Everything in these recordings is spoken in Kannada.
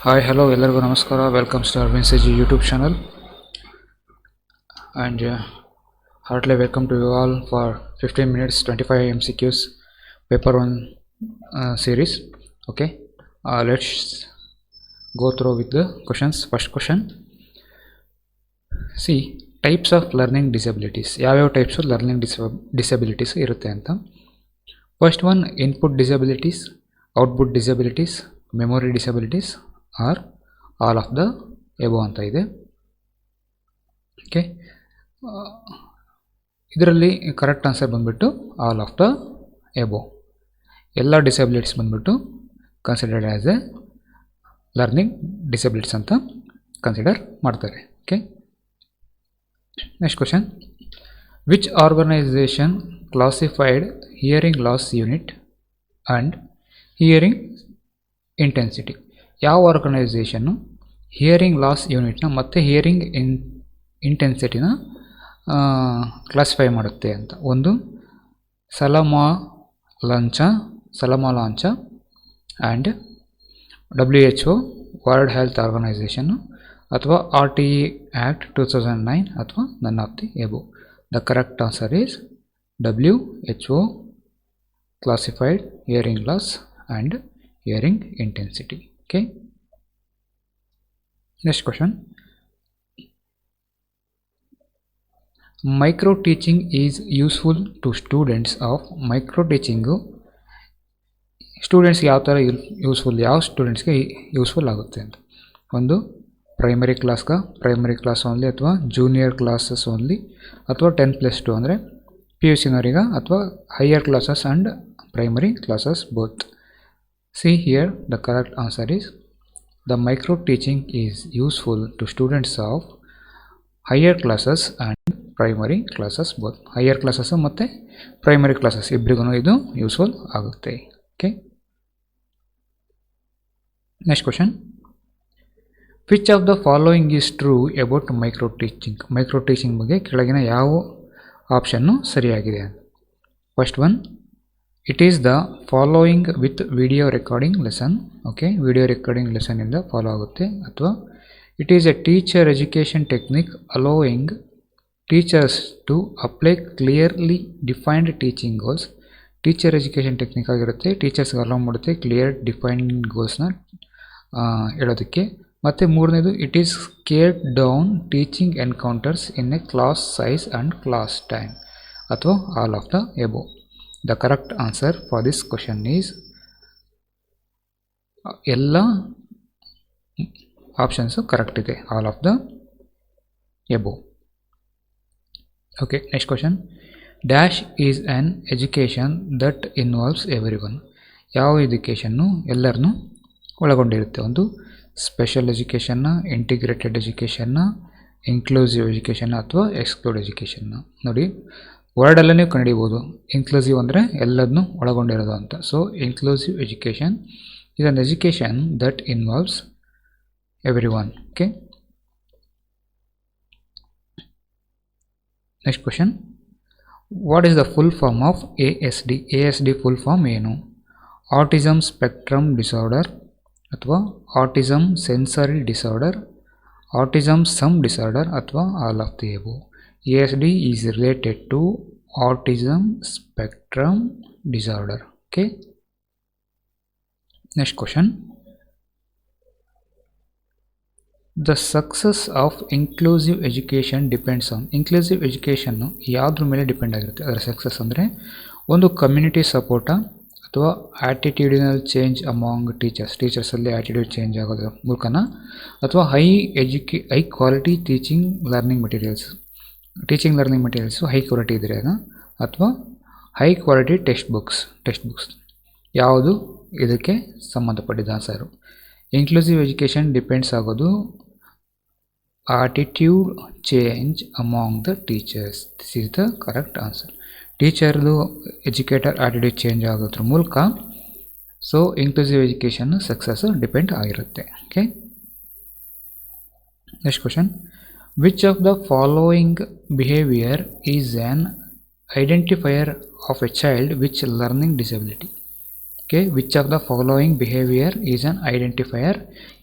Hi, hello, ಎಲ್ಲರಿಗೂ ನಮಸ್ಕಾರ. ವೆಲ್ಕಮ್ಸ್ ಟು ಅರವಿಂದ್ ಸೆಜಿ YouTube channel and heartily welcome to you all for 15 minutes 25 MCQs paper 1 series. Okay, let's go through with the questions. First question, see types of learning disabilities. ಯಾವ್ಯಾವ types of learning disabilities ಇರುತ್ತೆ ಅಂತ. First one, input disabilities, output disabilities, memory disabilities or all of the above ಅಂತ ಇದೆ. ಓಕೆ, ಇದರಲ್ಲಿ ಕರೆಕ್ಟ್ ಆನ್ಸರ್ ಬಂದ್ಬಿಟ್ಟು ಆಲ್ ಆಫ್ ದ ಎಬೋ. ಎಲ್ಲ ಡಿಸಬಿಲಿಟೀಸ್ ಬಂದ್ಬಿಟ್ಟು considered as a learning disabilities ಅಂತ ಕನ್ಸಿಡರ್ ಮಾಡ್ತಾರೆ. Okay, next question, which organisation classified hearing loss unit and hearing intensity? ಯಾವ ಆರ್ಗನೈಸೇಷನ್ನು ಹಿಯರಿಂಗ್ ಲಾಸ್ ಯೂನಿಟ್ನ ಮತ್ತು ಹಿಯರಿಂಗ್ ಇಂಟೆನ್ಸಿಟಿನ ಕ್ಲಾಸಿಫೈ ಮಾಡುತ್ತೆ ಅಂತ? ಒಂದು Salamanca and WHO world health ಆರ್ಗನೈಸೇಷನ್ನು, ಅಥವಾ RTE ಆ್ಯಕ್ಟ್ 2009, ಅಥವಾ none of the above. The correct answer is WHO classified hearing loss and hearing intensity. Okay, next question, micro teaching is useful to students of micro teaching ಸ್ಟೂಡೆಂಟ್ಸ್ಗೆ ಯಾವ ಥರ ಯೂಸ್ಫುಲ್, ಯಾವ ಸ್ಟೂಡೆಂಟ್ಸ್ಗೆ ಯೂಸ್ಫುಲ್ ಆಗುತ್ತೆ ಅಂತ? ಒಂದು ಪ್ರೈಮರಿ ಕ್ಲಾಸ್ ಓನ್ಲಿ, ಅಥವಾ ಜೂನಿಯರ್ ಕ್ಲಾಸಸ್ ಓನ್ಲಿ, ಅಥವಾ 10+2 ಅಂದರೆ PUCನವರಿಗೆ, ಅಥವಾ higher classes and primary classes both. See here, the correct answer is the micro teaching is useful to students of higher classes and primary classes both. Higher classes ಮತ್ತು primary classes ಇಬ್ಬರಿಗೂ ಇದು ಯೂಸ್ಫುಲ್ ಆಗುತ್ತೆ. Okay, next question, which of the following is true about micro teaching? Micro teaching ಬಗ್ಗೆ ಕೆಳಗಿನ ಯಾವ ಆಪ್ಷನ್ನು ಸರಿಯಾಗಿದೆ? First one, it is the following with video recording lesson. Okay, video recording ಲೆಸನಿಂದ ಫಾಲೋ ಆಗುತ್ತೆ. ಅಥವಾ it is a teacher education technique allowing teachers to apply clearly defined teaching goals. Teacher education technique ಆಗಿರುತ್ತೆ, ಟೀಚರ್ಸ್ಗೆ ಅಲೋ ಮಾಡುತ್ತೆ ಕ್ಲಿಯರ್ ಡಿಫೈನ್ಡ್ ಗೋಲ್ಸ್ನ ಹೇಳೋದಕ್ಕೆ. ಮತ್ತು ಮೂರನೇದು, it is scaled down teaching encounters in a class size and class time, ಅಥವಾ all of the above. The correct answer for this question is ಎಲ್ಲ ಆಪ್ಷನ್ಸು ಕರೆಕ್ಟ್ ಇದೆ, all of the above. Okay, next question, dash is an education that involves everyone? ಯಾವ ಎಜುಕೇಷನ್ನು ಎಲ್ಲರನ್ನೂ ಒಳಗೊಂಡಿರುತ್ತೆ? ಒಂದು ಸ್ಪೆಷಲ್ ಎಜುಕೇಷನ್ನ, ಇಂಟಿಗ್ರೇಟೆಡ್ ಎಜುಕೇಷನ್ನ, ಇನ್ಕ್ಲೂಸಿವ್ ಎಜುಕೇಷನ್ನ, ಅಥವಾ ಎಕ್ಸ್ಕ್ಲೂಡ್ ಎಜುಕೇಷನ್ನ. ನೋಡಿ, ವರ್ಡಲ್ಲೇ ನೀವು ಕಂಡುಹಿಡಿಬೋದು. ಇನ್ಕ್ಲೂಸಿವ್ ಅಂದರೆ ಎಲ್ಲದನ್ನೂ ಒಳಗೊಂಡಿರೋದು ಅಂತ. So inclusive education is an education that involves everyone. Okay, next question, what is the full form of ASD? ASD full form ಏನು? ಆಟಿಸಮ್ ಸ್ಪೆಕ್ಟ್ರಮ್ ಡಿಸಾರ್ಡರ್, ಅಥವಾ autism sensory disorder, autism some disorder, ಅಥವಾ all of the above. ASD is related to autism spectrum disorder. Okay, next question, the success of inclusive education depends on. inclusive education ಯಾವುದ್ರ ಮೇಲೆ ಡಿಪೆಂಡ್ ಆಗಿರುತ್ತೆ? ಅದರ ಸಕ್ಸಸ್ ಅಂದರೆ ಒಂದು ಕಮ್ಯುನಿಟಿ ಸಪೋರ್ಟ, ಅಥವಾ ಆ್ಯಟಿಟ್ಯೂಡಿನಲ್ ಚೇಂಜ್ ಅಮಾಂಗ್ ಟೀಚರ್ಸಲ್ಲಿ ಆ್ಯಟಿಟ್ಯೂಡ್ ಚೇಂಜ್ ಆಗೋದ್ರ ಮೂಲಕನ, ಅಥವಾ high quality teaching learning materials high quality ಇದ್ದರೆ, ಅಥವಾ ಹೈ ಕ್ವಾಲಿಟಿ ಟೆಕ್ಸ್ಟ್ ಬುಕ್ಸ್ ಯಾವುದು ಇದಕ್ಕೆ ಸಂಬಂಧಪಟ್ಟಿದ್ದ ಆನ್ಸರು? ಇನ್ಕ್ಲೂಸಿವ್ ಎಜುಕೇಷನ್ ಡಿಪೆಂಡ್ಸ್ ಆಗೋದು attitude change among the teachers. This is the correct answer. ಟೀಚರ್ದು ಎಜುಕೇಟರ್ ಆಟಿಟ್ಯೂಡ್ ಚೇಂಜ್ ಆಗೋದ್ರ ಮೂಲಕ, so inclusive education success depend ಆಗಿರುತ್ತೆ. Okay, next question, which of the following behavior is an identifier of a child with learning disability? Okay, which of the following behaviour is an identifier.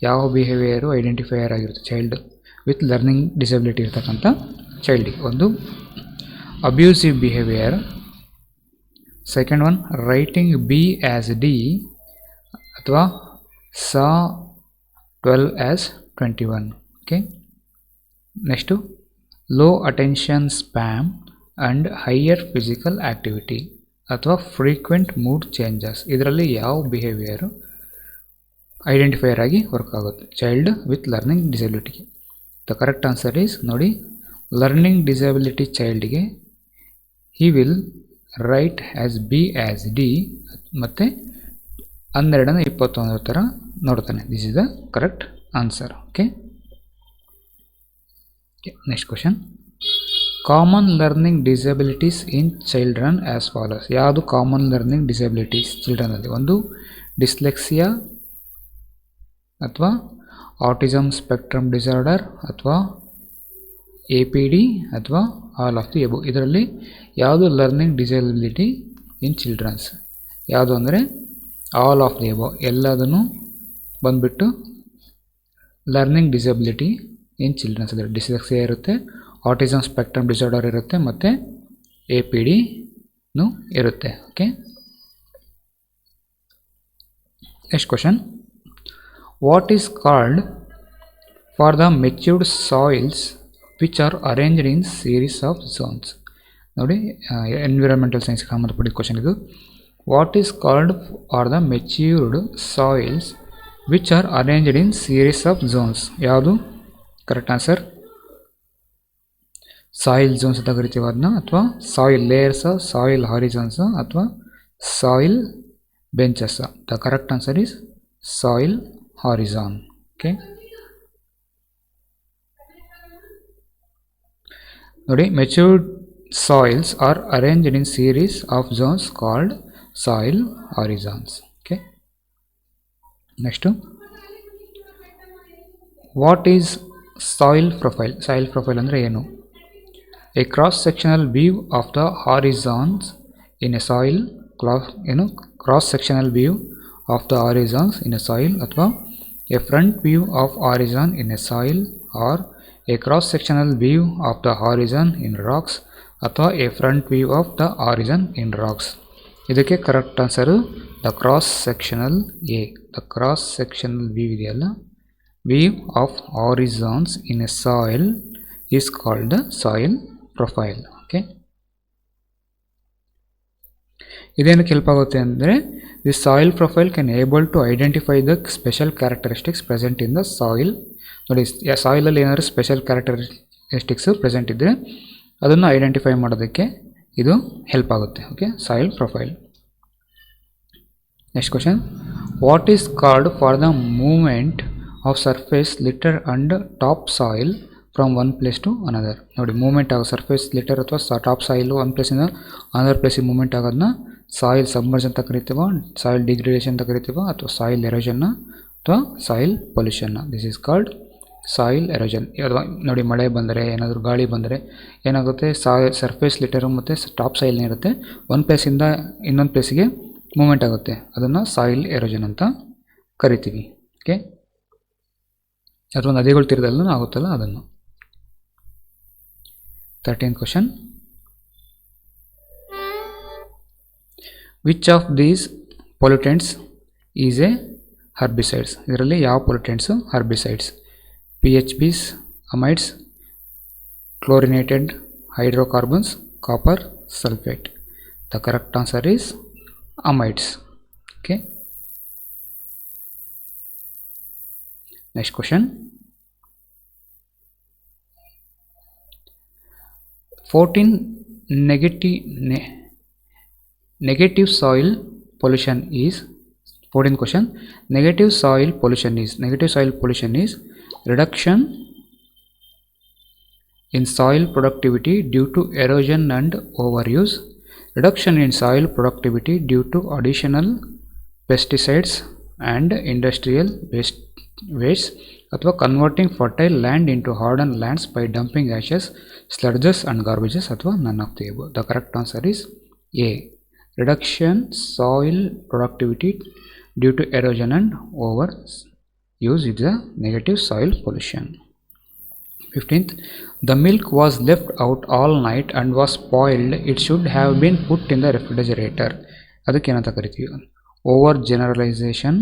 ಯಾವ ಬಿಹೇವಿಯರು ಐಡೆಂಟಿಫೈಯರ್ ಆಗಿರುತ್ತೆ ಚೈಲ್ಡ್ ವಿತ್ ಲರ್ನಿಂಗ್ ಡಿಸಬಿಲಿಟಿ ಇರ್ತಕ್ಕಂಥ ಚೈಲ್ಡಿಗೆ? ಒಂದು abusive behaviour, second one writing b as d ಅಥವಾ saw 12 as 21. Okay, next low attention span and higher physical activity ಅಥವಾ ಫ್ರೀಕ್ವೆಂಟ್ ಮೂಡ್ ಚೇಂಜಸ್. ಇದರಲ್ಲಿ ಯಾವ ಬಿಹೇವಿಯರು ಐಡೆಂಟಿಫೈಯರ್ ಆಗಿ ವರ್ಕ್ ಆಗುತ್ತೆ ಚೈಲ್ಡ್ ವಿತ್ ಲರ್ನಿಂಗ್ ಡಿಸಬಿಲಿಟಿಗೆ? ದ ಕರೆಕ್ಟ್ ಆನ್ಸರ್ ಈಸ್, ನೋಡಿ, ಲರ್ನಿಂಗ್ ಡಿಸಬಿಲಿಟಿ ಚೈಲ್ಡ್ಗೆ he will write as B as D ಮತ್ತು 12-21 ಥರ ನೋಡ್ತಾನೆ. This is the correct answer. Okay, next question. Common learning disabilities in children as follows. ಯಾವುದು ಕಾಮನ್ ಲರ್ನಿಂಗ್ ಡಿಸಬಿಲಿಟೀಸ್ ಚಿಲ್ಡ್ರನಲ್ಲಿ? ಒಂದು ಡಿಸ್ಲೆಕ್ಸಿಯಾ ಅಥವಾ ಆಟಿಸಮ್ ಸ್ಪೆಕ್ಟ್ರಮ್ ಡಿಸಾರ್ಡರ್ ಅಥವಾ APD ಅಥವಾ ಆಲ್ ಆಫ್ ದಿ ಎಬೋ. ಇದರಲ್ಲಿ ಯಾವುದು ಲರ್ನಿಂಗ್ ಡಿಸಬಿಲಿಟಿ ಇನ್ ಚಿಲ್ಡ್ರನ್ಸ್? ಯಾವುದು ಅಂದರೆ ಆಲ್ ಆಫ್ ದಿ ಎಬೋ, ಎಲ್ಲದನ್ನು ಬಂದುಬಿಟ್ಟು ಲರ್ನಿಂಗ್ ಡಿಸಬಿಲಿಟಿ ಇನ್ ಚಿಲ್ಡ್ರನ್ಸ್. ಅಂದರೆ ಡಿಸ್ಲೆಕ್ಸಿಯಾ ಇರುತ್ತೆ, ಆಟಿಸಮ್ ಸ್ಪೆಕ್ಟ್ರಮ್ ಡಿಸಾರ್ಡರ್ ಇರುತ್ತೆ ಮತ್ತು APDನೂ ಇರುತ್ತೆ. Okay, next question. What is called for the matured soils which are arranged in series of zones? ನೋಡಿ, ಎನ್ವಿರಾನ್ಮೆಂಟಲ್ ಸೈನ್ಸ್ಗೆ ಸಂಬಂಧಪಟ್ಟಿದ್ದ ಕ್ವಶನ್ ಇದು. What is called for the matured soils which are arranged in series of zones? ಯಾವುದು ಕರೆಕ್ಟ್ ಆನ್ಸರ್? ಸಾಯಿಲ್ ಝೋನ್ಸ್ ಅಂತ ಕರಿತೀವಿ ಅದನ್ನ, ಅಥವಾ ಸಾಯಿಲ್ ಲೇಯರ್ಸ್, ಸಾಯಿಲ್ ಹಾರಿಜಾನ್ಸ್ ಅಥವಾ soil benches. The correct answer is soil horizon. Okay, ನೋಡಿ, matured soils are arranged in series of zones called soil horizons. Okay, next, what is soil profile? Soil profile ಅಂದರೆ ಏನು? A cross sectional view of the horizons in a soil. Cross sectional view of the horizons in a soil, ಅಥವಾ a front view of horizon in a soil, or a cross sectional view of the horizon in rocks, ಅಥವಾ a front view of the horizon in rocks. ಇದಕ್ಕೆ correct answer the cross sectional a. The cross sectional view ಇದೆಯಲ್ಲ, view of horizons in a soil is called the soil profile. Okay, ಇದೇನಕ್ಕೆ ಹೆಲ್ಪ್ ಆಗುತ್ತೆ ಅಂದರೆ, the soil profile can able to identify the special characteristics present in the soil. ನೋಡಿ, ಸಾಯಿಲಲ್ಲಿ ಏನಾದರೂ ಸ್ಪೆಷಲ್ ಕ್ಯಾರೆಕ್ಟರಿಸ್ಟಿಕ್ಸು ಪ್ರೆಸೆಂಟ್ ಇದ್ದರೆ ಅದನ್ನು ಐಡೆಂಟಿಫೈ ಮಾಡೋದಕ್ಕೆ ಇದು ಹೆಲ್ಪ್ ಆಗುತ್ತೆ. Okay, soil profile. Next question. What is called for the movement of surface litter and top soil from one place to another? ನೋಡಿ, ಮೂವ್ಮೆಂಟ್ ಆಗೋ ಸರ್ಫೇಸ್ ಲಿಟರ್ ಅಥವಾ ಟಾಪ್ ಸಾಯಿಲು ಒಂದು ಪ್ಲೇಸಿಂದ ಅನದರ್ ಪ್ಲೇಸಿಗೆ ಮೂವ್ಮೆಂಟ್ ಆಗೋದನ್ನ ಸಾಯಿಲ್ ಸಬ್ಮರ್ಜ್ ಅಂತ ಕರಿತೀವ, ಸಾಯಿಲ್ ಡಿಗ್ರೇಡೇಷನ್ ಅಂತ ಕರಿತೀವ, ಅಥವಾ ಸಾಯಿಲ್ ಎರೋಷನ್ನ ಅಥವಾ ಸಾಯಿಲ್ ಪೊಲ್ಯೂಷನ್ನ. This is called soil erosion. ಅಥವಾ ನೋಡಿ, ಮಳೆ ಬಂದರೆ, ಏನಾದರೂ ಗಾಳಿ ಬಂದರೆ ಏನಾಗುತ್ತೆ, ಸರ್ಫೇಸ್ ಲಿಟರು ಮತ್ತು ಟಾಪ್ ಸಾಯಿಲ್ನೇ ಇರುತ್ತೆ, ಒಂದು ಪ್ಲೇಸಿಂದ ಇನ್ನೊಂದು ಪ್ಲೇಸಿಗೆ ಮೂವ್ಮೆಂಟ್ ಆಗುತ್ತೆ, ಅದನ್ನು ಸಾಯಿಲ್ ಎರೋಷನ್ ಅಂತ ಕರಿತೀವಿ. ಓಕೆ, ಅಥವಾ ನದಿಗಳು ತೀರದಲ್ಲೂ ಆಗುತ್ತಲ್ಲ ಅದನ್ನು. 13th question. Which of these pollutants is a herbicides? ಇದರಲ್ಲಿ ಯಾವ pollutants herbicides? PHBs, amides, chlorinated hydrocarbons, copper, sulphate. The correct answer is amides. Okay, next question. 14 negative soil pollution is. 14th question. Negative soil pollution is reduction in soil productivity due to erosion and overuse, reduction in soil productivity due to additional pesticides and industrial waste, ಅಥವಾ converting fertile land into harden lands by dumping ashes, sludges and garbages, ಅಥವಾ none of the above. The correct answer is a. reduction soil productivity due to erosion and over use is the negative soil pollution. 15th, the milk was left out all night and was spoiled. It should have been put in the refrigerator. ಅದಕ್ಕೆ ಏನಂತ ಕರಿತೀವಿ? Over generalization,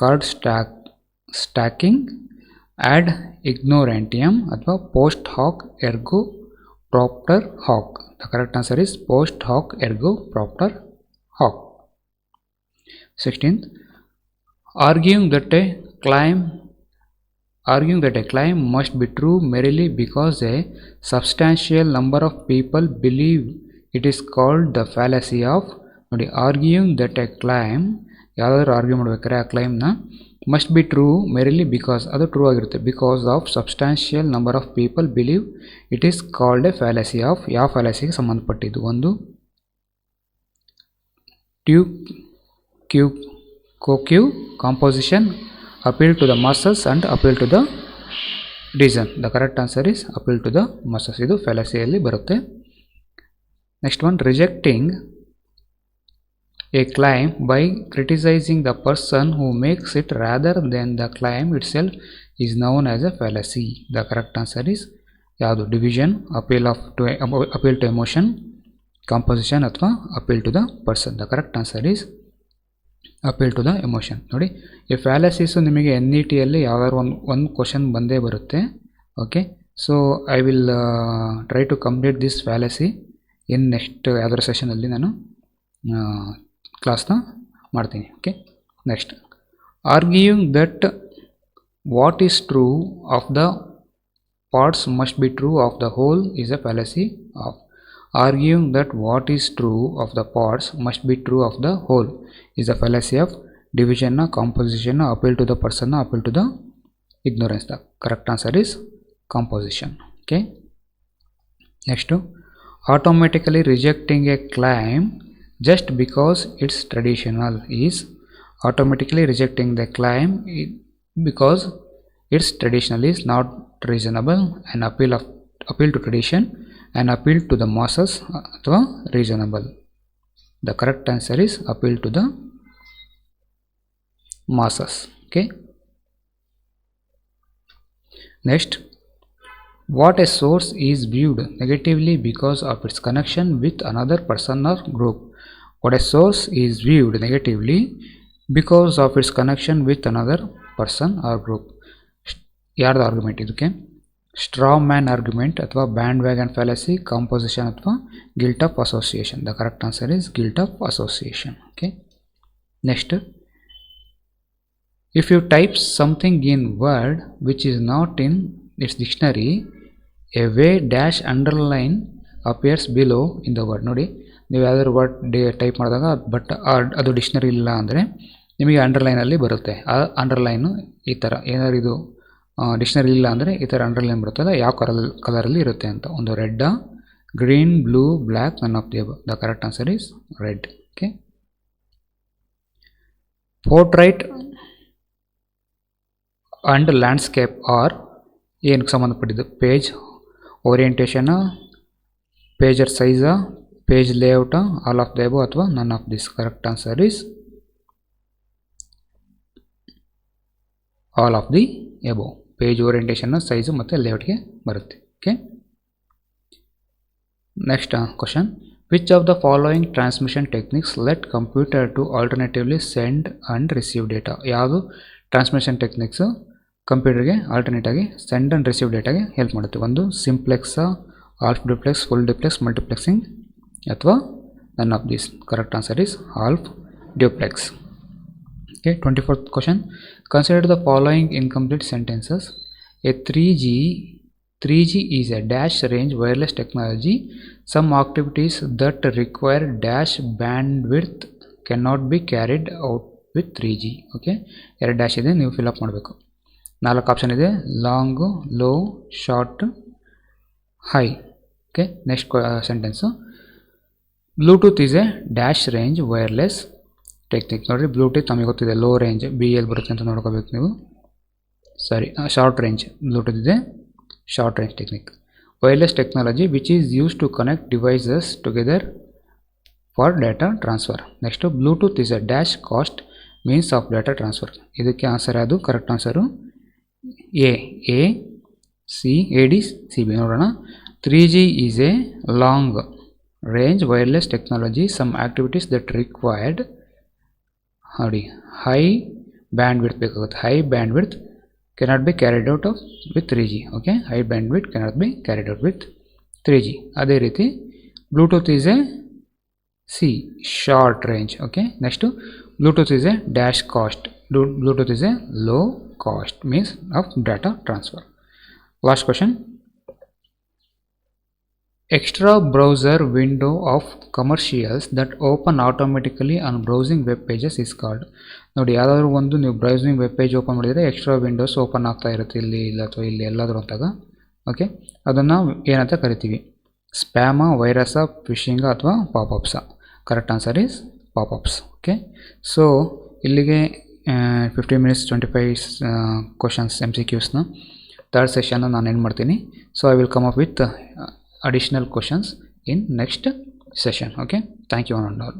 card stacking, ad ignorantium ಅಥವಾ post hoc ergo propter hoc. The correct answer is post hoc ergo propter hoc. 16th, arguing that a claim must be true merely because a substantial number of people believe it is called the fallacy of. ನೋಡಿ, arguing that a claim, ಯಾವುದಾದ್ರೂ ಆರ್ಗ್ಯೂ ಮಾಡ್ಬೇಕಾದ್ರೆ ಆ ಕ್ಲೈಮ್ನ must be true merely because ಅದು ಟ್ರೂ ಆಗಿರುತ್ತೆ. Because of substantial number of people believe it is called a fallacy of. ಯಾವ ಫ್ಯಾಲಸಿಗೆ ಸಂಬಂಧಪಟ್ಟಿದ್ದು? ಒಂದು co-Q composition, appeal to the masses and appeal to the reason. The correct answer is appeal to the masses. ಇದು ಫ್ಯಾಲಸಿಯಲ್ಲಿ ಬರುತ್ತೆ. Next one, rejecting a claim by criticizing the person who makes it rather than the claim itself is known as a fallacy. The correct answer is ಯಾವುದು? division, appeal to emotion, composition ಅಥವಾ appeal to the person. The correct answer is appeal to the emotion. ನೋಡಿ, ಈ ಫ್ಯಾಲಸೀಸು ನಿಮಗೆ NETಯಲ್ಲಿ ಯಾವ್ದಾದ್ರು ಒಂದು ಕ್ವಶನ್ ಬಂದೇ ಬರುತ್ತೆ. Okay, so I will try to complete this fallacy in next ಯಾವ್ದಾದ್ರು ಸೆಷನಲ್ಲಿ ನಾನು ಕ್ಲಾಸ್ನ ಮಾಡ್ತೀನಿ. Okay, next, arguing that what is true of the parts must be true of the whole is a fallacy of. Arguing that what is true of the parts must be true of the whole is a fallacy of division, composition, appeal to the person, appeal to the ignorance. The correct answer is composition. Okay, next, automatically rejecting a claim just because it's traditional is automatically rejecting the claim because it's traditional is not reasonable. An appeal to tradition and appeal to the masses ಅಥವಾ reasonable. The correct answer is appeal to the masses. Okay, next, what a source is viewed negatively because of its connection with another person or group. What a source is viewed negatively because of its connection with another person or group. ಯಾರ್ದು ಆರ್ಗ್ಯುಮೆಂಟ್ ಇದಕ್ಕೆ? ಸ್ಟ್ರಾ ಮ್ಯಾನ್ ಆರ್ಗ್ಯುಮೆಂಟ್ ಅಥವಾ ಬ್ಯಾಂಡ್ ವ್ಯಾಗನ್ ಫ್ಯಾಲಸಿ, ಕಾಂಪೋಸಿಷನ್ ಅಥವಾ guilt of association. The correct answer is guilt of association. Okay, next, if you type something in word which is not in its dictionary a way dash underline appears below in the word. ನೋಡಿ, ನೀವು ಯಾವ್ದಾದ್ರು ವರ್ಡ್ ಟೈಪ್ ಮಾಡಿದಾಗ ಬಟ್ ಅದು ಡಿಕ್ಷನರಿ ಇಲ್ಲ ಅಂದರೆ ನಿಮಗೆ ಅಂಡರ್ಲೈನಲ್ಲಿ ಬರುತ್ತೆ. ಆ ಅಂಡರ್ಲೈನು ಈ ಥರ ಏನಾದ್ರು ಇದು ಡಿಕ್ಷನರಿ ಇಲ್ಲ ಅಂದರೆ ಈ ಥರ ಅಂಡರ್ಲೈನ್ ಬರುತ್ತಲ್ಲ, ಯಾವ ಕಲರಲ್ಲಿ ಇರುತ್ತೆ ಅಂತ. ಒಂದು red, green, blue, black, none of the above. The correct answer is red. Okay, portrait and landscape are ಏನಕ್ಕೆ ಸಂಬಂಧಪಟ್ಟಿದ್ದು? ಪೇಜ್ ಓರಿಯೆಂಟೇಷನ್, ಪೇಜರ್ ಸೈಜಾ, ಪೇಜ್ ಲೇಔಟಾ, ಆಲ್ ಆಫ್ ದಿ ಅಬವ್ ಅಥವಾ none of this. Correct answer is all of the above. Page orientation, size ಮತ್ತು ಲೇಔಟ್ಗೆ ಬರುತ್ತೆ. Okay, next question, which of the following transmission techniques let computer to alternatively send and receive data? ಯಾವುದು ಟ್ರಾನ್ಸ್ಮಿಷನ್ ಟೆಕ್ನಿಕ್ಸು ಕಂಪ್ಯೂಟರ್ಗೆ ಆಲ್ಟರ್ನೇಟಾಗಿ ಸೆಂಡ್ ಆ್ಯಂಡ್ ರಿಸೀವ್ ಡೇಟಾಗೆ ಹೆಲ್ಪ್ ಮಾಡುತ್ತೆ? ಒಂದು ಸಿಂಪ್ಲೆಕ್ಸಾ, half duplex, full duplex, multiplexing ಅಥವಾ none of this. Correct answer is half duplex. Okay, 24th question, consider the following incomplete sentences. A 3G is a dash range wireless technology. Some activities that require dash bandwidth cannot be carried out with 3G. Okay, ಎರಡು ಡ್ಯಾಶ್ ಇದೆ, ನೀವು ಫಿಲ್ ಅಪ್ ಮಾಡಬೇಕು. 4 ಆಪ್ಷನ್ ಇದೆ, long, low, short, high. Okay, next sentence, Bluetooth is a dash range wireless technique. ನೋಡಿರಿ, ಬ್ಲೂಟೂತ್ ನಮಗೆ ಗೊತ್ತಿದೆ, ಲೋ ರೇಂಜ್, BL ಬರುತ್ತೆ ಅಂತ ನೋಡ್ಕೋಬೇಕು ನೀವು. ಸಾರಿ, ಶಾರ್ಟ್ ರೇಂಜ್ ಬ್ಲೂಟೂತ್ ಇದೆ, short range technique. Wireless technology which is use to connect devices together for data transfer. Next Bluetooth is a dash cost means of data transfer. ಇದಕ್ಕೆ ಆನ್ಸರ್ ಅದು correct answer A C A D C B. ನೋಡೋಣ. 3G is a long range wireless technology. Some activities that required ನೋಡಿ ಹೈ ಬ್ಯಾಂಡ್ ವಿಡ್ತ್ ಬೇಕಾಗುತ್ತೆ. High bandwidth cannot be carried out with 3G. Okay, high bandwidth cannot be carried out with 3G. ಅದೇ ರೀತಿ Bluetooth is a C short range. Okay, next Bluetooth is a dash cost. Bluetooth is a low cost means of data transfer. Last question. Extra browser window of commercials that open automatically on browsing web pages is called. ನೋಡಿ, ಯಾವುದಾದ್ರೂ ಒಂದು ನೀವು ಬ್ರೌಸಿಂಗ್ ವೆಬ್ ಪೇಜ್ ಓಪನ್ ಮಾಡಿದರೆ ಎಕ್ಸ್ಟ್ರಾ ವಿಂಡೋಸ್ ಓಪನ್ ಆಗ್ತಾ ಇರುತ್ತೆ ಇಲ್ಲಿ ಇಲ್ಲ ಅಥವಾ ಇಲ್ಲಿ ಎಲ್ಲಾದರೂ ಅಂತಾಗ. ಓಕೆ, ಅದನ್ನು ಏನಂತ ಕರಿತೀವಿ? ಸ್ಪ್ಯಾಮ, ವೈರಸ, ಫಿಶಿಂಗ ಅಥವಾ ಪಾಪಪ್ಸ? Correct answer is popups. Okay, so ಇಲ್ಲಿಗೆ 15 minutes 25 ಕ್ವಶನ್ಸ್ MCQsನ ಥರ್ಡ್ ಸೆಷನ್ನ ನಾನು ಏನು ಮಾಡ್ತೀನಿ. So I will come up with additional questions in next session. Okay, thank you on all.